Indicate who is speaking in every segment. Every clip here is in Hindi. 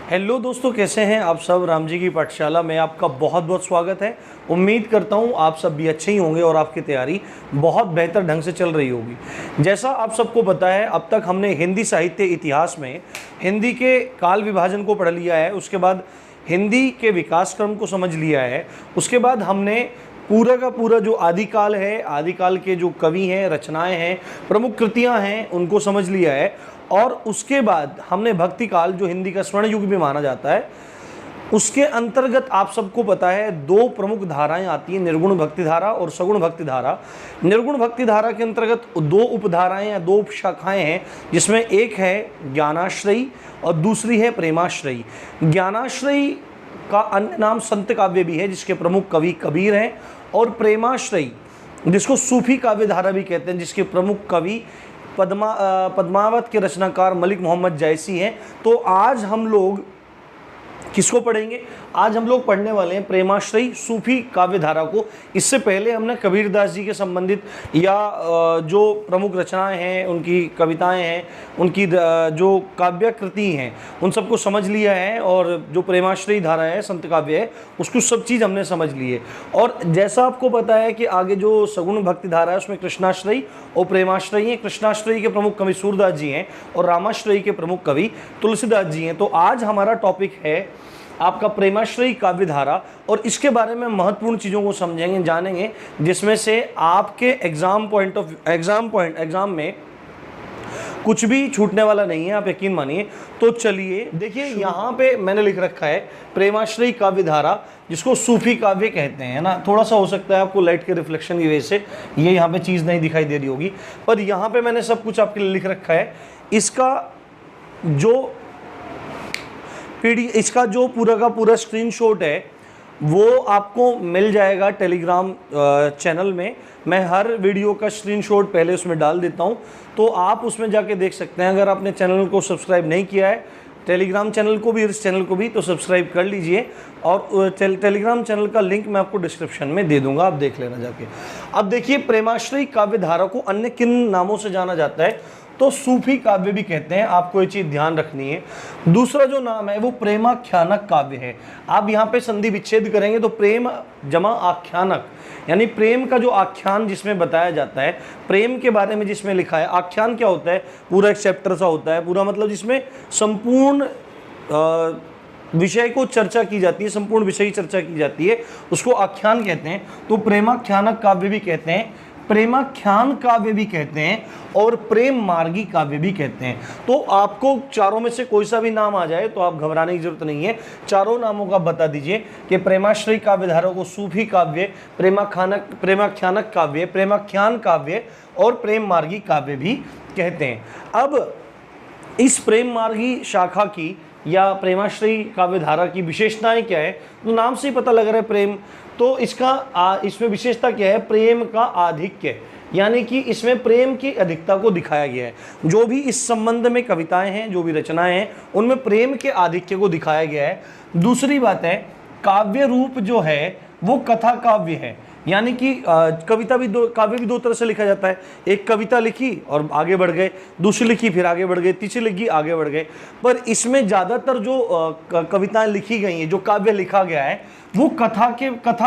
Speaker 1: हेलो दोस्तों, कैसे हैं आप सब। राम जी की पाठशाला में आपका बहुत बहुत स्वागत है। उम्मीद करता हूं आप सब भी अच्छे ही होंगे और आपकी तैयारी बहुत बेहतर ढंग से चल रही होगी। जैसा आप सबको पता है, अब तक हमने हिंदी साहित्य इतिहास में हिंदी के काल विभाजन को पढ़ लिया है, उसके बाद हिंदी के विकास क्रम को समझ लिया है, उसके बाद हमने पूरा का पूरा जो आदिकाल है, आदिकाल के जो कवि हैं, रचनाएं हैं, प्रमुख कृतियां हैं, उनको समझ लिया है। और उसके बाद हमने भक्ति काल, जो हिंदी का स्वर्ण युग भी माना जाता है, उसके अंतर्गत आप सबको पता है दो प्रमुख धाराएं आती हैं, निर्गुण भक्ति धारा और सगुण भक्ति धारा। निर्गुण भक्ति धारा के अंतर्गत दो उपधाराएं या दो उपशाखाएं हैं, जिसमें एक है ज्ञानाश्रयी और दूसरी है प्रेमाश्रयी। ज्ञानाश्रयी का अन्य नाम संत काव्य भी है, जिसके प्रमुख कवि कबीर हैं, और प्रेमाश्रयी जिसको सूफी काव्य धारा भी कहते हैं, जिसके प्रमुख कवि पद्मावत के रचनाकार मलिक मोहम्मद जायसी हैं। तो आज हम लोग किसको पढ़ेंगे? आज हम लोग पढ़ने वाले हैं प्रेमाश्रयी सूफी काव्य धारा को। इससे पहले हमने कबीरदास जी के संबंधित या जो प्रमुख रचनाएं हैं, उनकी कविताएं हैं, उनकी जो काव्य कृति हैं, उन सबको समझ लिया है। और जो प्रेमाश्रयी धारा है, संत काव्य है, उसको सब चीज़ हमने समझ ली है। और जैसा आपको पता है कि आगे जो सगुण भक्ति धारा है, उसमें कृष्णाश्रयी और प्रेमाश्रयी है। कृष्णाश्रयी के प्रमुख कवि सूरदास जी हैं और रामाश्रयी के प्रमुख कवि तुलसीदास जी हैं। तो आज हमारा टॉपिक है आपका प्रेमाश्रयी काव्य धारा, और इसके बारे में महत्वपूर्ण चीज़ों को समझेंगे, जानेंगे, जिसमें से आपके एग्जाम में कुछ भी छूटने वाला नहीं है, आप यकीन मानिए। तो चलिए देखिए, यहाँ पे मैंने लिख रखा है प्रेमाश्रयी काव्य धारा, जिसको सूफी काव्य कहते हैं ना। थोड़ा सा हो सकता है आपको लाइट के रिफ्लेक्शन की वजह से ये यहाँ पे चीज़ नहीं दिखाई दे रही होगी, पर यहाँ पे मैंने सब कुछ आपके लिए लिख रखा है। इसका जो पूरा का पूरा स्क्रीनशॉट है वो आपको मिल जाएगा टेलीग्राम चैनल में। मैं हर वीडियो का स्क्रीनशॉट पहले उसमें डाल देता हूं, तो आप उसमें जाके देख सकते हैं। अगर आपने चैनल को सब्सक्राइब नहीं किया है, टेलीग्राम चैनल को भी, इस चैनल को भी, तो सब्सक्राइब कर लीजिए। और टेलीग्राम चैनल का लिंक मैं आपको डिस्क्रिप्शन में दे दूंगा, आप देख लेना जाके। अब देखिए, प्रेमाश्रयी काव्य धारा को अन्य किन नामों से जाना जाता है? तो सूफी काव्य भी कहते हैं, आपको ये चीज़ ध्यान रखनी है। दूसरा जो नाम है वो प्रेमाख्यानक काव्य है। आप यहाँ पे संधि विच्छेद करेंगे तो प्रेम जमा आख्यानक, यानी प्रेम का जो आख्यान जिसमें बताया जाता है, प्रेम के बारे में जिसमें लिखा है। आख्यान क्या होता है? पूरा एक चैप्टर सा होता है, पूरा मतलब जिसमें संपूर्ण विषय को चर्चा की जाती है, संपूर्ण विषय की चर्चा की जाती है, उसको आख्यान कहते हैं। तो प्रेमाख्यानक काव्य भी कहते हैं, प्रेमाख्यान काव्य भी कहते हैं, और प्रेम मार्गी काव्य भी कहते हैं। तो आपको चारों में से कोई सा भी नाम आ जाए तो आप घबराने की जरूरत नहीं है। चारों नामों का बता दीजिए कि प्रेमाश्रयी काव्य धारा को सूफी काव्य, प्रेमाख्यानक काव्य, प्रेमाख्यान काव्य और प्रेम मार्गी काव्य भी कहते हैं। अब इस प्रेम मार्गी शाखा की या प्रेमाश्रयी काव्य धारा की विशेषताएं क्या है? तो नाम से ही पता लग रहा है प्रेम। तो इसमें विशेषता क्या है? प्रेम का आधिक्य, यानी कि इसमें प्रेम की अधिकता को दिखाया गया है। जो भी इस संबंध में कविताएं हैं, जो भी रचनाएं हैं, उनमें प्रेम के आधिक्य को दिखाया गया है। दूसरी बात है, काव्य रूप जो है वो कथा काव्य है, यानी कि काव्य भी दो तरह से लिखा जाता है। एक कविता लिखी और आगे बढ़ गए, दूसरी लिखी फिर आगे बढ़ गए, तीसरी लिखी आगे बढ़ गए। पर इसमें ज़्यादातर जो कविताएं लिखी गई हैं, जो काव्य लिखा गया है, वो कथा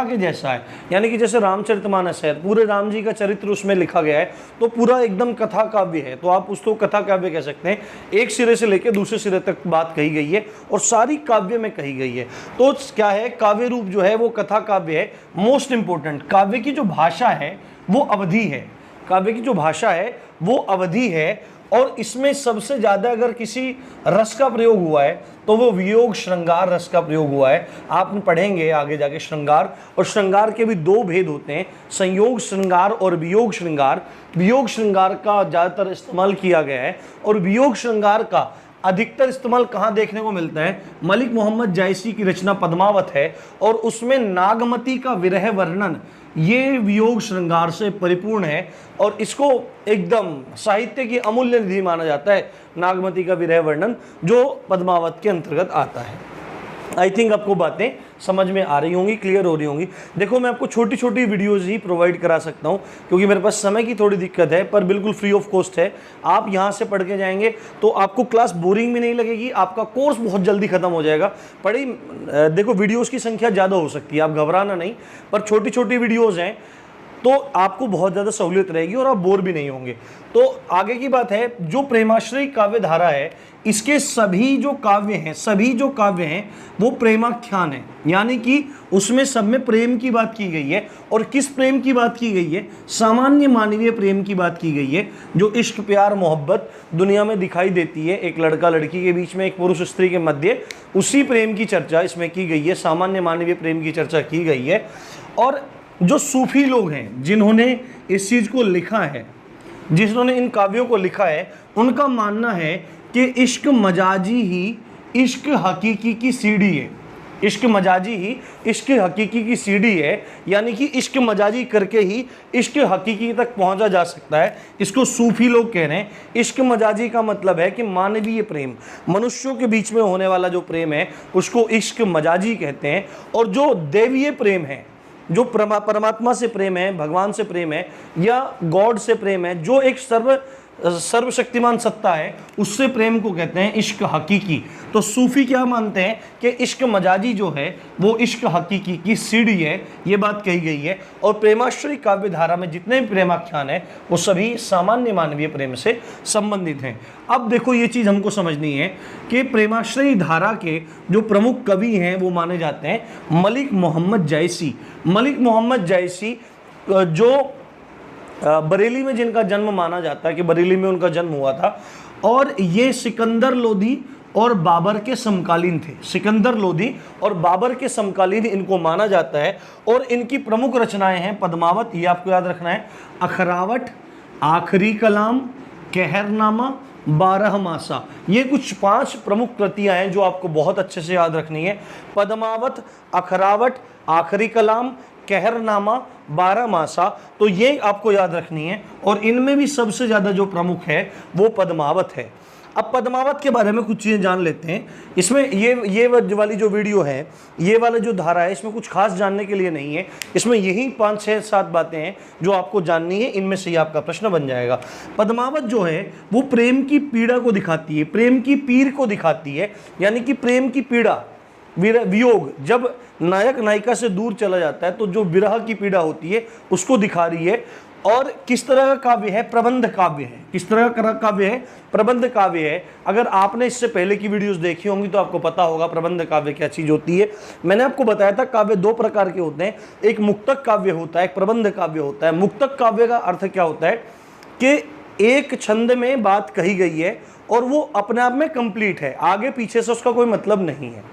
Speaker 1: के जैसा है। यानी कि जैसे रामचरितमानस है, पूरे राम जी का चरित्र उसमें लिखा गया है, तो पूरा एकदम कथा काव्य है। तो आप उसको कथा काव्य कह सकते हैं। एक सिरे से लेकर दूसरे सिरे तक बात कही गई है और सारी काव्य में कही गई है। तो क्या है? काव्य रूप जो है वो कथा काव्य है। मोस्ट इंपॉर्टेंट, काव्य की जो भाषा है वो अवधि है। काव्य की जो भाषा है वो अवधि है, और इसमें सबसे ज़्यादा अगर किसी रस का प्रयोग हुआ है तो वो वियोग श्रृंगार रस का प्रयोग हुआ है। आप पढ़ेंगे आगे जाके श्रृंगार, और श्रृंगार के भी दो भेद होते हैं, संयोग श्रृंगार और वियोग श्रृंगार। वियोग श्रृंगार का ज़्यादातर इस्तेमाल किया गया है, और वियोग श्रृंगार का अधिकतर इस्तेमाल कहाँ देखने को मिलता है? मलिक मोहम्मद जायसी की रचना पद्मावत है, और उसमें नागमती का विरह वर्णन ये वियोग श्रृंगार से परिपूर्ण है, और इसको एकदम साहित्य की अमूल्य निधि माना जाता है, नागमती का विरह वर्णन, जो पद्मावत के अंतर्गत आता है। आई थिंक आपको बातें समझ में आ रही होंगी, क्लियर हो रही होंगी। देखो मैं आपको छोटी छोटी वीडियोज़ ही प्रोवाइड करा सकता हूँ क्योंकि मेरे पास समय की थोड़ी दिक्कत है, पर बिल्कुल फ्री ऑफ कॉस्ट है। आप यहाँ से पढ़ के जाएंगे तो आपको क्लास बोरिंग भी नहीं लगेगी, आपका कोर्स बहुत जल्दी खत्म हो जाएगा। पढ़ी देखो वीडियोज़ की संख्या ज़्यादा हो सकती है, आप घबराना नहीं, पर छोटी छोटी वीडियोज़ हैं तो आपको बहुत ज़्यादा सहूलियत रहेगी और आप बोर भी नहीं होंगे। तो आगे की बात है, जो प्रेमाश्रयी काव्य धारा है, इसके सभी जो काव्य हैं वो प्रेमाख्यान है, यानी कि उसमें सब में प्रेम की बात की गई है। और किस प्रेम की बात की गई है? सामान्य मानवीय प्रेम की बात की गई है, जो इश्क प्यार मोहब्बत दुनिया में दिखाई देती है, एक लड़का लड़की के बीच में, एक पुरुष स्त्री के मध्य, उसी प्रेम की चर्चा इसमें की गई है, सामान्य मानवीय प्रेम की चर्चा की गई है। और जो सूफी लोग हैं जिन्होंने इस चीज़ को लिखा है, जिन्होंने इन काव्यों को लिखा है, उनका मानना है कि इश्क मजाजी ही इश्क हकीकी की सीढ़ी है। इश्क मजाजी ही इश्क हकीकी की सीढ़ी है, यानी कि इश्क मजाजी करके ही इश्क हकीकी तक पहुंचा जा सकता है। इसको सूफी लोग कह रहे हैं। इश्क मजाजी का मतलब है कि मानवीय प्रेम, मनुष्यों के बीच में होने वाला जो प्रेम है उसको इश्क मजाजी कहते हैं। और जो दैवीय प्रेम है, जो परमात्मा से प्रेम है, भगवान से प्रेम है या गॉड से प्रेम है, जो एक सर्वशक्तिमान सत्ता है, उससे प्रेम को कहते हैं इश्क हकीकी। तो सूफी क्या मानते हैं कि इश्क मजाजी जो है वो इश्क हकीकी की सीढ़ी है, ये बात कही गई है। और प्रेमाश्रयी काव्य धारा में जितने भी प्रेमाख्यान हैं वो सभी सामान्य मानवीय प्रेम से संबंधित हैं। अब देखो ये चीज़ हमको समझनी है कि प्रेमाश्रयी धारा के जो प्रमुख कवि हैं वो माने जाते हैं मलिक मोहम्मद जैसी। मलिक मोहम्मद जैसी जो बरेली में जिनका जन्म माना जाता है कि बरेली में उनका जन्म हुआ था, और ये सिकंदर लोदी और बाबर के समकालीन थे। सिकंदर लोदी और बाबर के समकालीन इनको माना जाता है। और इनकी प्रमुख रचनाएं हैं पद्मावत, ये आपको याद रखना है, अखरावट, आखिरी कलाम, कहरनामा, 12 मासा। ये कुछ 5 प्रमुख कृतियां हैं जो आपको बहुत अच्छे से याद रखनी है। पद्मावत, अखरावट, आखिरी कलाम, कहरनामा, 12 मासा, तो ये आपको याद रखनी है। और इनमें भी सबसे ज़्यादा जो प्रमुख है वो पद्मावत है। अब पद्मावत के बारे में कुछ चीज़ें जान लेते हैं। इसमें ये वाली जो वीडियो है, ये वाला जो धारा है, इसमें कुछ खास जानने के लिए नहीं है। इसमें यही 5, 6, 7 बातें हैं जो आपको जाननी है, इनमें से ही आपका प्रश्न बन जाएगा। पद्मावत जो है वो प्रेम की पीड़ा को दिखाती है, प्रेम की पीर को दिखाती है, यानी कि प्रेम की पीड़ा, वियोग, जब नायक नायिका से दूर चला जाता है तो जो विरह की पीड़ा होती है उसको दिखा रही है। और किस तरह का काव्य है? प्रबंध काव्य है। किस तरह का काव्य है? प्रबंध काव्य है। अगर आपने इससे पहले की वीडियोस देखी होंगी तो आपको पता होगा प्रबंध काव्य क्या चीज होती है। मैंने आपको बताया था काव्य 2 प्रकार के होते हैं, एक मुक्तक काव्य होता है, एक प्रबंध काव्य होता है। मुक्तक काव्य का अर्थ क्या होता है कि एक छंद में बात कही गई है और वो अपने आप में कंप्लीट है, आगे पीछे से उसका कोई मतलब नहीं है।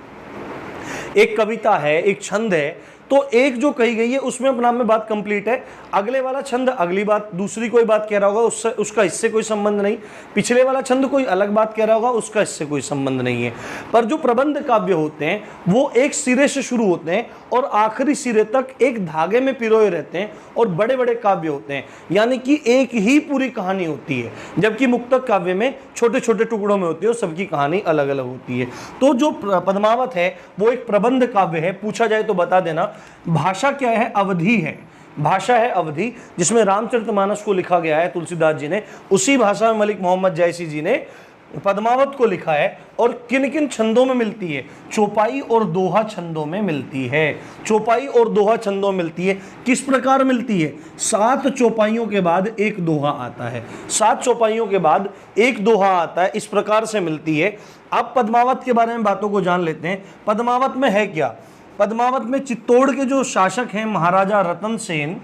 Speaker 1: एक कविता है, एक छंद है, तो एक जो कही गई है उसमें अपने आप में बात कंप्लीट है, अगले वाला छंद अगली बात, दूसरी कोई बात कह रहा होगा उससे, उसका इससे कोई संबंध नहीं, पिछले वाला छंद कोई अलग बात कह रहा होगा उसका इससे कोई संबंध नहीं है। पर जो प्रबंध काव्य होते हैं वो एक सिरे से शुरू होते हैं और आखिरी सिरे तक एक धागे में पिरोए रहते हैं और बड़े बड़े काव्य होते हैं, यानी कि एक ही पूरी कहानी होती है। जबकि मुक्तक काव्य में छोटे छोटे टुकड़ों में होती है और सबकी कहानी अलग अलग होती है। तो जो पद्मावत है वो एक प्रबंध काव्य है। पूछा जाए तो बता देना। भाषा क्या है? अवधी है। भाषा है अवधी, जिसमें रामचरितमानस को लिखा गया है तुलसीदास जी ने, उसी भाषा में मलिक मोहम्मद जैसी जी ने पद्मावत को लिखा है। और किन किन छंदों में मिलती है? चौपाई और दोहा छंदों में मिलती है। चौपाई और दोहा छंदों में मिलती है। किस प्रकार मिलती है? 7 चौपाइयों के बाद एक दोहा आता है। 7 चौपाइयों के बाद एक दोहा आता है, इस प्रकार से मिलती है। अब पद्मावत के बारे में बातों को जान लेते हैं। पद्मावत में है क्या? पद्मावत में चित्तौड़ के जो शासक हैं महाराजा रतन सेन,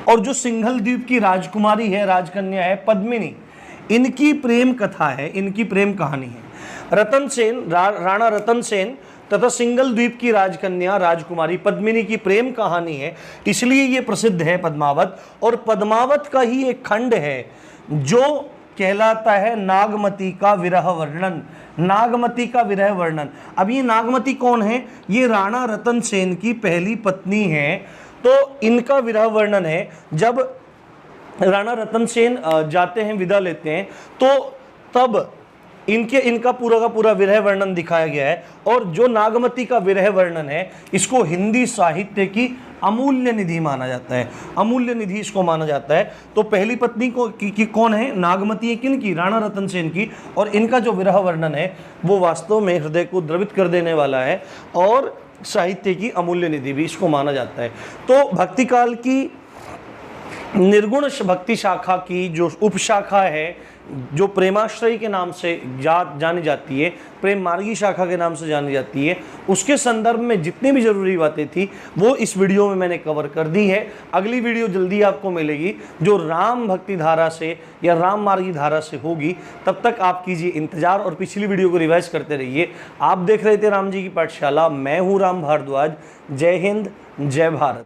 Speaker 1: और जो सिंघल द्वीप की राजकुमारी है, राजकन्या है पद्मिनी, इनकी प्रेम कथा है, इनकी प्रेम कहानी है। रतन सेन, राणा रतन सेन तथा सिंघल द्वीप की राजकन्या राजकुमारी पद्मिनी की प्रेम कहानी है, इसलिए ये प्रसिद्ध है पद्मावत। और पद्मावत का ही एक खंड है जो कहलाता है नागमती का विरह वर्णन। नागमती का विरह वर्णन। अब ये नागमती कौन है? ये राणा रतन सेन की पहली पत्नी है। तो इनका विरह वर्णन है। जब राणा रतन सेन जाते हैं, विदा लेते हैं, तो तब इनका पूरा का पूरा विरह वर्णन दिखाया गया है। और जो नागमती का विरह वर्णन है, इसको हिंदी साहित्य की अमूल्य निधि माना जाता है, अमूल्य निधि इसको माना जाता है। तो पहली पत्नी की कौन है? नागमती है। किन की? राणा रतन सेन की। और इनका जो विरह वर्णन है वो वास्तव में हृदय को द्रवित कर देने वाला है और साहित्य की अमूल्य निधि भी इसको माना जाता है। तो भक्ति काल की निर्गुण भक्ति शाखा की जो उपशाखा है, जो प्रेमाश्रय के नाम से जानी जाती है, प्रेम मार्गी शाखा के नाम से जानी जाती है, उसके संदर्भ में जितनी भी जरूरी बातें थी वो इस वीडियो में मैंने कवर कर दी है। अगली वीडियो जल्दी आपको मिलेगी जो राम भक्ति धारा से या राम मार्गी धारा से होगी। तब तक आप कीजिए इंतजार और पिछली वीडियो को रिवाइज करते रहिए। आप देख रहे थे राम जी की पाठशाला, मैं हूँ राम भारद्वाज। जय हिंद, जय भारत।